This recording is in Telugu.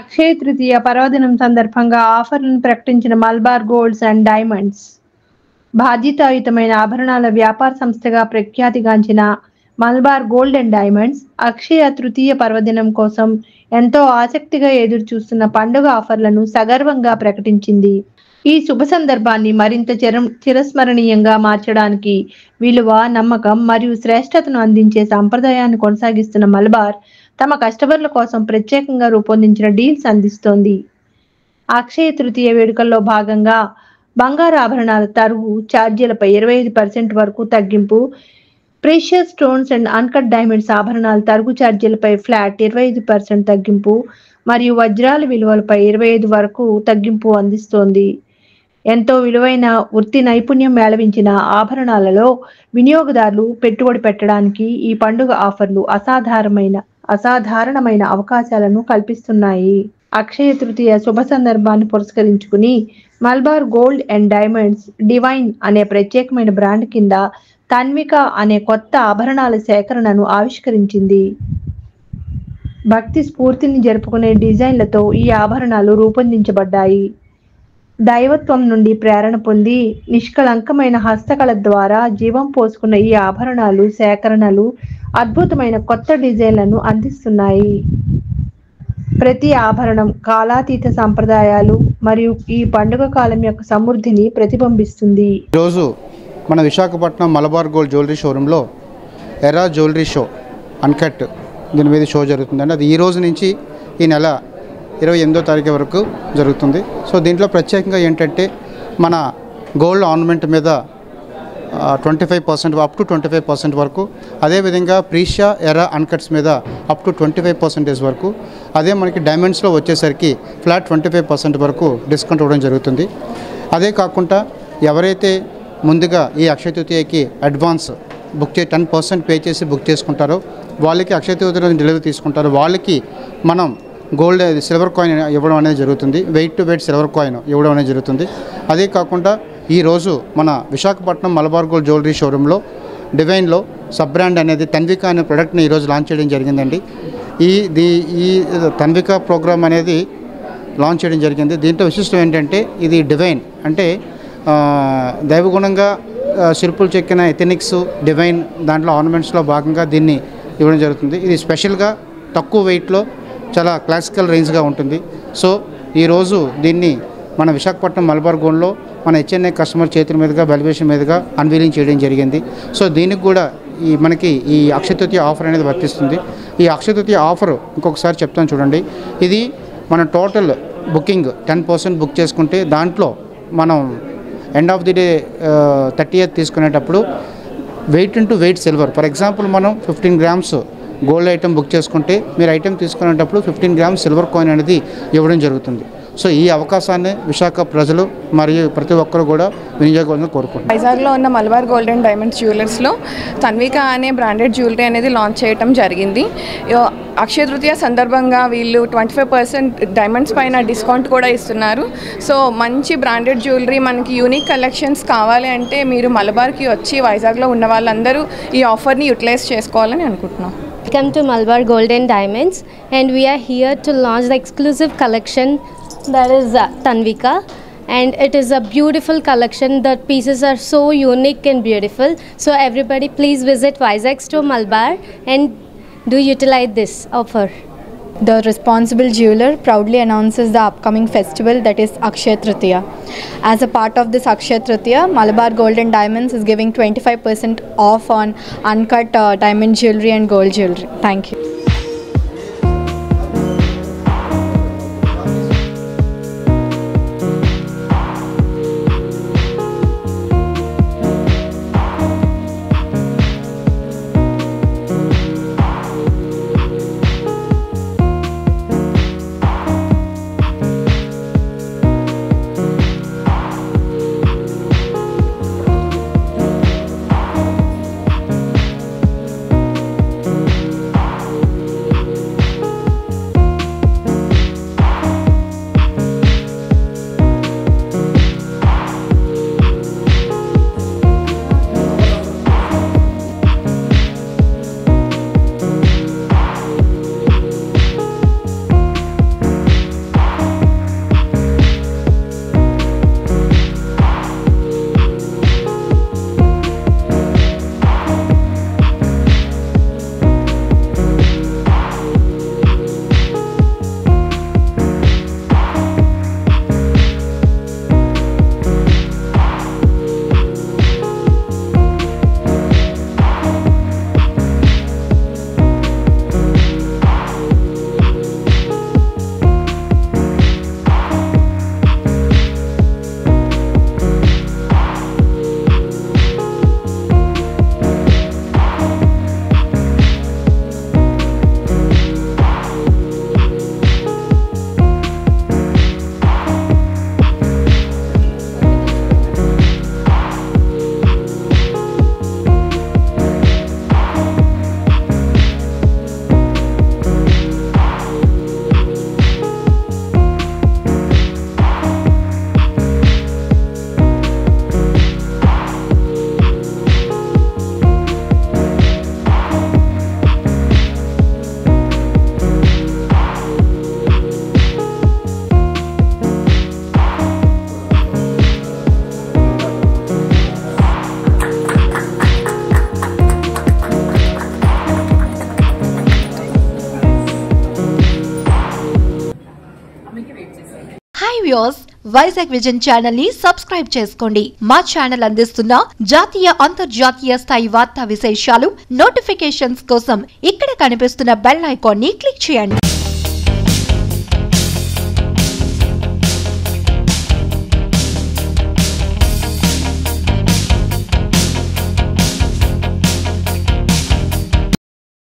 అక్షయ తృతీయ పర్వదినం సందర్భంగా ఆఫర్లను ప్రకటించిన మలబార్ గోల్డ్స్ అండ్ డైమండ్స్. బాధ్యతాయుతమైన ఆభరణాల వ్యాపార సంస్థగా ప్రఖ్యాతిగాంచిన Malabar gold and diamonds Akshaya Tritiya పర్వదినం కోసం ఎంతో ఆసక్తిగా ఎదురుచూస్తున్న పండుగ ఆఫర్లను సగర్వంగా ప్రకటించింది. ఈ శుభ సందర్భాన్ని మరింత చిరస్మరణీయంగా మార్చడానికి విలువ, నమ్మకం మరియు శ్రేష్టతను అందించే సంప్రదాయాన్ని కొనసాగిస్తున్న మలబార్ తమ కస్టమర్ల కోసం ప్రత్యేకంగా రూపొందించిన డీల్స్ అందిస్తోంది. అక్షయ తృతీయ వేడుకల్లో భాగంగా బంగారు ఆభరణాల తరుగు ఛార్జీలపై 25% వరకు తగ్గింపు, precious stones and uncut diamonds ఆభరణాల తరుగు ఛార్జీలపై ఫ్లాట్ 25% తగ్గింపు మరియు వజ్రాల విలువలపై 25% వరకు తగ్గింపు అందిస్తోంది. ఎంతో విలువైన వృత్తి నైపుణ్యం మేళవించిన ఆభరణాలలో వినియోగదారులు పెట్టుబడి పెట్టడానికి ఈ పండుగ ఆఫర్లు అసాధారణమైన అవకాశాలను కల్పిస్తున్నాయి. అక్షయ తృతీయ శుభ సందర్భాన్ని పురస్కరించుకుని Malabar gold and diamonds divine అనే ప్రత్యేకమైన బ్రాండ్ కింద తన్విక అనే కొత్త ఆభరణాల సేకరణను ఆవిష్కరించింది. భక్తి స్ఫూర్తిని జరుపుకునే డిజైన్లతో ఈ ఆభరణాలు రూపొందించబడ్డాయి. దైవత్వం నుండి ప్రేరణ పొంది నిష్కళంకమైన హస్తకళ ద్వారా జీవం పోసుకున్న ఈ ఆభరణాలు సేకరణలు అద్భుతమైన కొత్త డిజైన్లను అందిస్తున్నాయి. ప్రతి ఆభరణం కాలాతీత సంప్రదాయాలు మరియు ఈ పండుగ కాలం యొక్క సమృద్ధిని ప్రతిబింబిస్తుంది. ఈరోజు మన విశాఖపట్నం మలబార్ గోల్డ్ జ్యువెలరీ షోరూంలో ఎరా జ్యువెలరీ షో అన్కట్ దీని మీద షో జరుగుతుందండి. అది ఈ రోజు నుంచి ఈ నెల 28వ తారీఖు వరకు జరుగుతుంది. సో దీంట్లో ప్రత్యేకంగా ఏంటంటే మన గోల్డ్ ఆర్నమెంట్ మీద 25% అప్ టు 25% వరకు, అదేవిధంగా ప్రీషియా ఎరా అన్కట్స్ మీద అప్ టు 25% వరకు, అదే మనకి డైమండ్స్లో వచ్చేసరికి ఫ్లాట్ 25% వరకు డిస్కౌంట్ ఇవ్వడం జరుగుతుంది. అదే కాకుండా ఎవరైతే ముందుగా ఈ అక్షయ తృతీయకి అడ్వాన్స్ బుక్ 10% పే చేసి బుక్ చేసుకుంటారో వాళ్ళకి అక్షయ తృతీయ డెలివరీ తీసుకుంటారో వాళ్ళకి మనం గోల్డ్ సిల్వర్ కాయిన్ ఇవ్వడం అనేది జరుగుతుంది. Weight to weight silver coin ఇవ్వడం అనేది జరుగుతుంది. అదే కాకుండా ఈరోజు మన విశాఖపట్నం మలబార్ గోల్డ్ జ్యువెలరీ షోరూంలో డివైన్లో సబ్ బ్రాండ్ అనేది తన్విక అనే ప్రోడక్ట్ని ఈరోజు లాంచ్ చేయడం జరిగిందండి. ఈ తన్విక ప్రోగ్రామ్ అనేది లాంచ్ చేయడం జరిగింది. దీంట్లో విశిష్టం ఏంటంటే ఇది డివైన్ అంటే దైవగుణంగా శిల్పులు చెక్కిన ఎథెనిక్స్ డివైన్ దాంట్లో ఆర్నమెంట్స్లో భాగంగా దీన్ని ఇవ్వడం జరుగుతుంది. ఇది స్పెషల్గా తక్కువ వెయిట్లో చాలా క్లాసికల్ రేంజ్గా ఉంటుంది. సో ఈరోజు దీన్ని మన విశాఖపట్నం మలబార్ గోల్డ్లో మన హెచ్ఎన్ఐ కస్టమర్ చేతుల మీదుగా వాల్యుయేషన్ మీదుగా అన్వీలింగ్ చేయడం జరిగింది. సో దీనికి కూడా మనకి ఈ అక్షయ తృతీయ ఆఫర్ అనేది వర్తిస్తుంది. ఈ అక్షయ తృతీయ ఆఫర్ ఇంకొకసారి చెప్తాను చూడండి. ఇది మన టోటల్ బుకింగ్ 10% బుక్ చేసుకుంటే దాంట్లో మనం end of the day 30th తీసుకునేటప్పుడు weight into weight silver, for example మనం 15 grams గోల్డ్ ఐటమ్ బుక్ చేసుకుంటే మీరు ఐటమ్ తీసుకునేటప్పుడు 15 grams సిల్వర్ కాయిన్ అనేది ఇవ్వడం జరుగుతుంది. సో ఈ అవకాశాన్ని విశాఖ ప్రజలు మరియు ప్రతి ఒక్కరు కూడా వినియోగం కోరుకుంటున్నారు. వైజాగ్లో ఉన్న మలబార్ గోల్డ్ అండ్ డైమండ్స్ జ్యువెలర్స్లో తన్విక అనే బ్రాండెడ్ జ్యువెలరీ అనేది లాంచ్ చేయడం జరిగింది. అక్షయ తృతీయ సందర్భంగా వీళ్ళు 25% డైమండ్స్ పైన డిస్కౌంట్ కూడా ఇస్తున్నారు. సో మంచి బ్రాండెడ్ జ్యువెలరీ మనకి యూనిక్ కలెక్షన్స్ కావాలి అంటే మీరు మలబార్కి వచ్చి వైజాగ్లో ఉన్న వాళ్ళందరూ ఈ ఆఫర్ని యూటిలైజ్ చేసుకోవాలని అనుకుంటున్నాం. Welcome to Malabar Gold and Diamonds, and we are here to launch the exclusive collection that is Tanvika, and it is a beautiful collection. The pieces are so unique and beautiful, so everybody please visit Vizag store Malabar and do utilize this offer. The responsible jeweler proudly announces the upcoming festival, that is Akshaya Tritiya. As a part of this Akshaya Tritiya, Malabar Gold and Diamonds is giving 25% off on uncut diamond jewelry and gold jewelry. Thank you. Viewers, Vizag vision channel ని సబ్స్క్రైబ్ చేసుకోండి. మా ఛానల్ అందిస్తున్న జాతీయ అంతర్జాతీయ స్థాయి వార్తా విశేషాలు నోటిఫికేషన్స్ కోసం ఇక్కడ కనిపిస్తున్న బెల్ ఐకాన్ ని క్లిక్ చేయండి.